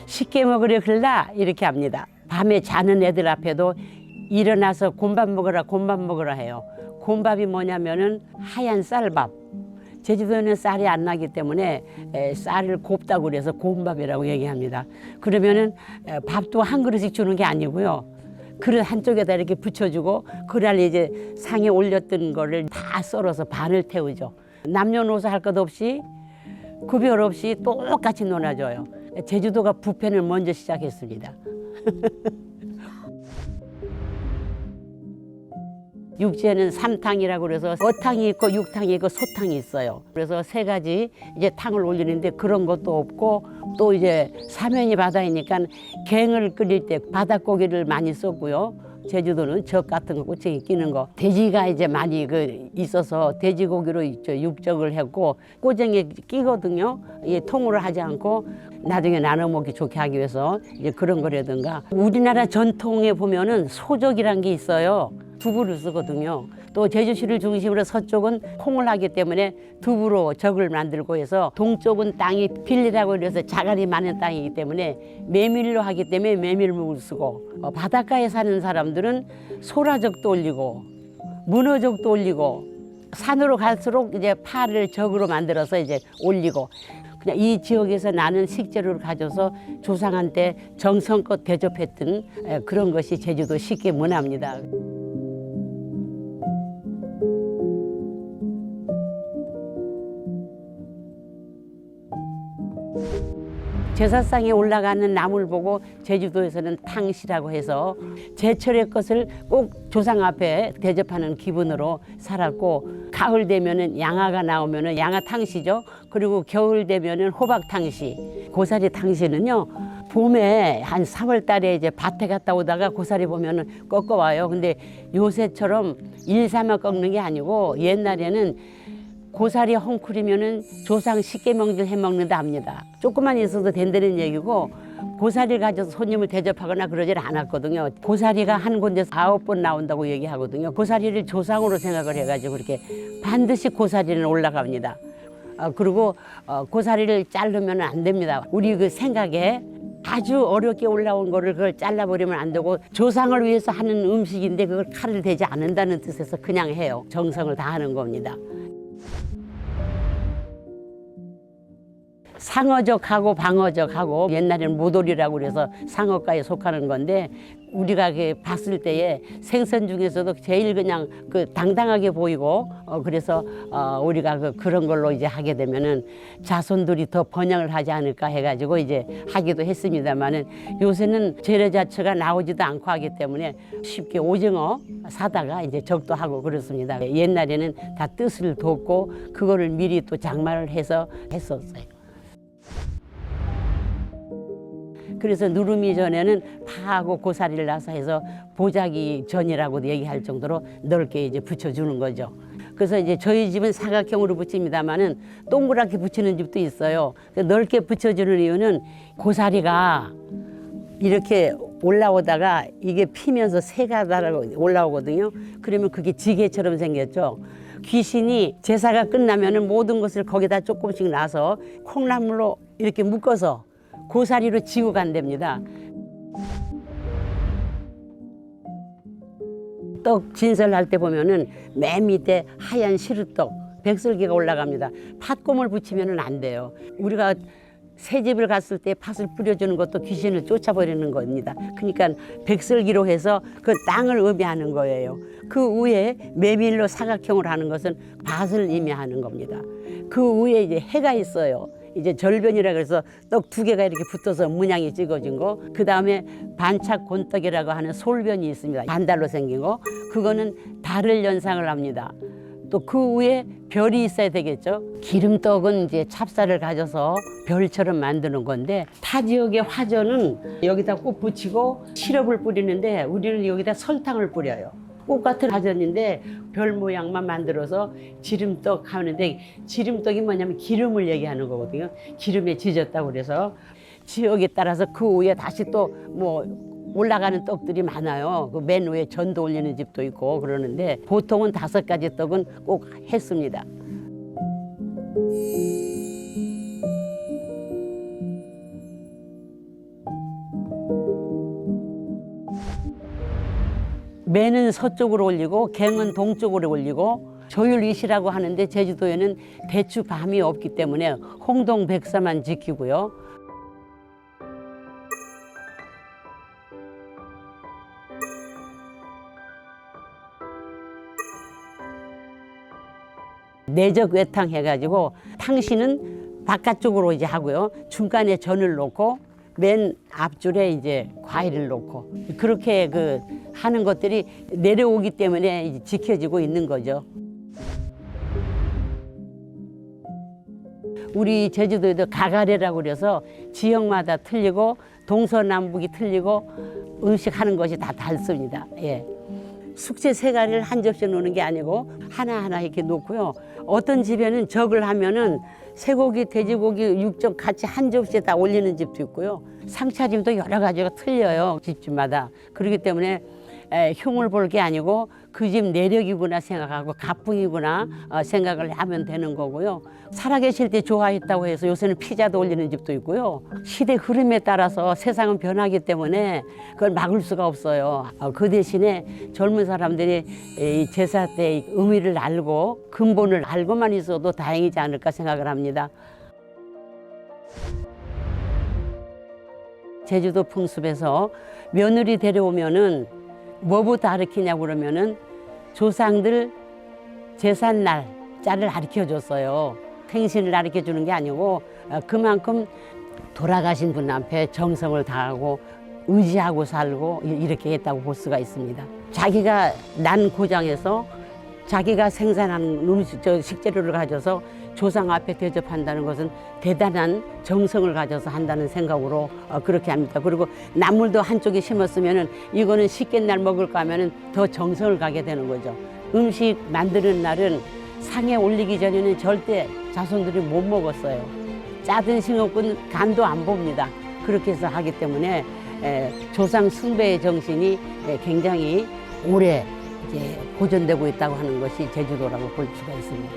쉽게 먹으려 흘라 이렇게 합니다. 밤에 자는 애들 앞에도 일어나서 곰밥 먹으라 해요. 곰밥이 뭐냐면은 하얀 쌀밥. 제주도에는 쌀이 안 나기 때문에 쌀을 곱다고 그래서 곰밥이라고 얘기합니다. 그러면은 밥도 한 그릇씩 주는 게 아니고요. 그릇 한쪽에다 이렇게 붙여주고 그날 이제 상에 올렸던 거를 다 썰어서 반을 태우죠. 남녀노소 할 것 없이 구별 없이 똑같이 놀아줘요. 제주도가 뷔페를 먼저 시작했습니다. 육지에는 삼탕이라고 그래서 어탕이 있고 육탕이 있고 소탕이 있어요. 그래서 세 가지 이제 탕을 올리는데 그런 것도 없고 또 이제 사면이 바다이니까 갱을 끓일 때 바닷고기를 많이 썼고요. 제주도는 적 같은 거 꼬챙이 끼는 거 돼지가 이제 많이 있어서 돼지고기로 육적을 했고 꼬쟁이 끼거든요. 이 통으로 하지 않고 나중에 나눠 먹기 좋게 하기 위해서 이제 그런 거라든가 우리나라 전통에 보면은 소적이란 게 있어요. 두부를 쓰거든요. 또 제주시를 중심으로 서쪽은 콩을 하기 때문에 두부로 적을 만들고 해서 동쪽은 땅이 빌리라고 해서 자갈이 많은 땅이기 때문에 메밀로 하기 때문에 메밀묵을 쓰고 바닷가에 사는 사람들은 소라적도 올리고 문어적도 올리고 산으로 갈수록 이제 파를 적으로 만들어서 이제 올리고 그냥 이 지역에서 나는 식재료를 가져서 조상한테 정성껏 대접했던 그런 것이 제주도 식계 문화입니다. 제사상에 올라가는 나물 보고 제주도에서는 탕시라고 해서 제철의 것을 꼭 조상 앞에 대접하는 기분으로 살았고 가을 되면은 양아가 나오면은 양아 탕시죠. 그리고 겨울 되면은 호박 탕시. 고사리 탕시는요. 봄에 한 4월 달에 이제 밭에 갔다 오다가 고사리 보면은 꺾어와요. 근데 요새처럼 일삼아 꺾는 게 아니고 옛날에는 고사리 헝클이면은 조상 쉽게 해 먹는다 합니다. 조금만 있어도 된다는 얘기고 고사리를 가져서 손님을 대접하거나 그러질 않았거든요. 고사리가 한 군데서 9번 나온다고 얘기하거든요. 고사리를 조상으로 생각을 해가지고 그렇게 반드시 고사리는 올라갑니다. 그리고 고사리를 자르면 안 됩니다. 우리 그 생각에 아주 어렵게 올라온 거를 그걸 잘라버리면 안 되고 조상을 위해서 하는 음식인데 그걸 칼을 대지 않는다는 뜻에서 그냥 해요. 정성을 다하는 겁니다. 상어적하고 방어적하고 옛날에는 모돌이라고 그래서 상어과에 속하는 건데 우리가 봤을 때에 생선 중에서도 제일 그냥 당당하게 보이고 그래서 우리가 그런 걸로 이제 하게 되면은 자손들이 더 번영을 하지 않을까 해가지고 이제 하기도 했습니다만은 요새는 재래 자체가 나오지도 않고 하기 때문에 쉽게 오징어 사다가 이제 적도 하고 그렇습니다. 옛날에는 다 뜻을 뒀고 그거를 미리 또 장만을 해서 했었어요. 그래서 누름이 전에는 파하고 고사리를 나서 해서 보자기 전이라고도 얘기할 정도로 넓게 이제 붙여주는 거죠. 그래서 이제 저희 집은 사각형으로 붙입니다만은 동그랗게 붙이는 집도 있어요. 넓게 붙여주는 이유는 고사리가 이렇게 올라오다가 이게 피면서 새가 올라오거든요. 그러면 그게 지게처럼 생겼죠. 귀신이 제사가 끝나면은 모든 것을 거기다 조금씩 놔서 콩나물로 이렇게 묶어서 고사리로 지고 간답니다. 떡 진설할 때 보면은 맨 밑에 하얀 시루떡, 백설기가 올라갑니다. 팥고물 붙이면은 안 돼요. 우리가 새집을 갔을 때 팥을 뿌려주는 것도 귀신을 쫓아버리는 겁니다. 그러니까 백설기로 해서 그 땅을 의미하는 거예요. 그 위에 메밀로 사각형으로 하는 것은 밭을 의미하는 겁니다. 그 위에 이제 해가 있어요. 이제 절변이라 그래서 떡 2개가 이렇게 붙어서 문양이 찍어진 거. 그 다음에 반착 곤떡이라고 하는 솔변이 있습니다. 반달로 생긴 거. 그거는 달을 연상을 합니다. 또 그 위에 별이 있어야 되겠죠. 기름떡은 이제 찹쌀을 가져서 별처럼 만드는 건데 타 지역의 화전은 여기다 꼭 붙이고 시럽을 뿌리는데 우리는 여기다 설탕을 뿌려요. 똑같은 화전인데 별 모양만 만들어서 지름떡 하는데 지름떡이 뭐냐면 기름을 얘기하는 거거든요. 기름에 지졌다고 그래서 지역에 따라서 그 위에 다시 또 올라가는 떡들이 많아요. 그 맨 위에 전도 올리는 집도 있고 그러는데 보통은 5가지 떡은 꼭 했습니다. 매는 서쪽으로 올리고 갱은 동쪽으로 올리고 조율이시라고 하는데 제주도에는 대추 밤이 없기 때문에 홍동백사만 지키고요. 내적 외탕 해가지고 탕신은 바깥쪽으로 이제 하고요. 중간에 전을 놓고 맨 앞줄에 이제 과일을 놓고 그렇게 하는 것들이 내려오기 때문에 이제 지켜지고 있는 거죠. 우리 제주도에도 가가래라고 그래서 지역마다 틀리고 동서남북이 틀리고 음식 하는 것이 다 다릅니다. 예. 숙제 세 가지를 한 접시에 놓는 게 아니고 하나하나 이렇게 놓고요. 어떤 집에는 적을 하면은 쇠고기, 돼지고기, 육젓 같이 한 접시에 다 올리는 집도 있고요. 상차림도 여러 가지가 틀려요, 집집마다. 그렇기 때문에 흉을 볼 게 아니고 그 집 내력이구나 생각하고 가풍이구나 생각을 하면 되는 거고요. 살아계실 때 좋아했다고 해서 요새는 피자도 올리는 집도 있고요. 시대 흐름에 따라서 세상은 변하기 때문에 그걸 막을 수가 없어요. 그 대신에 젊은 사람들이 이 제사 때 의미를 알고 근본을 알고만 있어도 다행이지 않을까 생각을 합니다. 제주도 풍습에서 며느리 데려오면은 뭐부터 가르치냐고 그러면은 조상들 제삿날 짤을 가르쳐 줬어요. 행신을 가르쳐 주는 게 아니고 그만큼 돌아가신 분 앞에 정성을 다하고 의지하고 살고 이렇게 했다고 볼 수가 있습니다. 자기가 난 고장에서 자기가 생산한 식재료를 가져서 조상 앞에 대접한다는 것은 대단한 정성을 가져서 한다는 생각으로 그렇게 합니다. 그리고 나물도 한쪽에 심었으면은 이거는 쉽게 날 먹을까 하면은 더 정성을 가게 되는 거죠. 음식 만드는 날은 상에 올리기 전에는 절대 자손들이 못 먹었어요. 짜든 싱겁든 간도 안 봅니다. 그렇게 해서 하기 때문에 조상 숭배의 정신이 굉장히 오래 이제 보존되고 있다고 하는 것이 제주도라고 볼 수가 있습니다.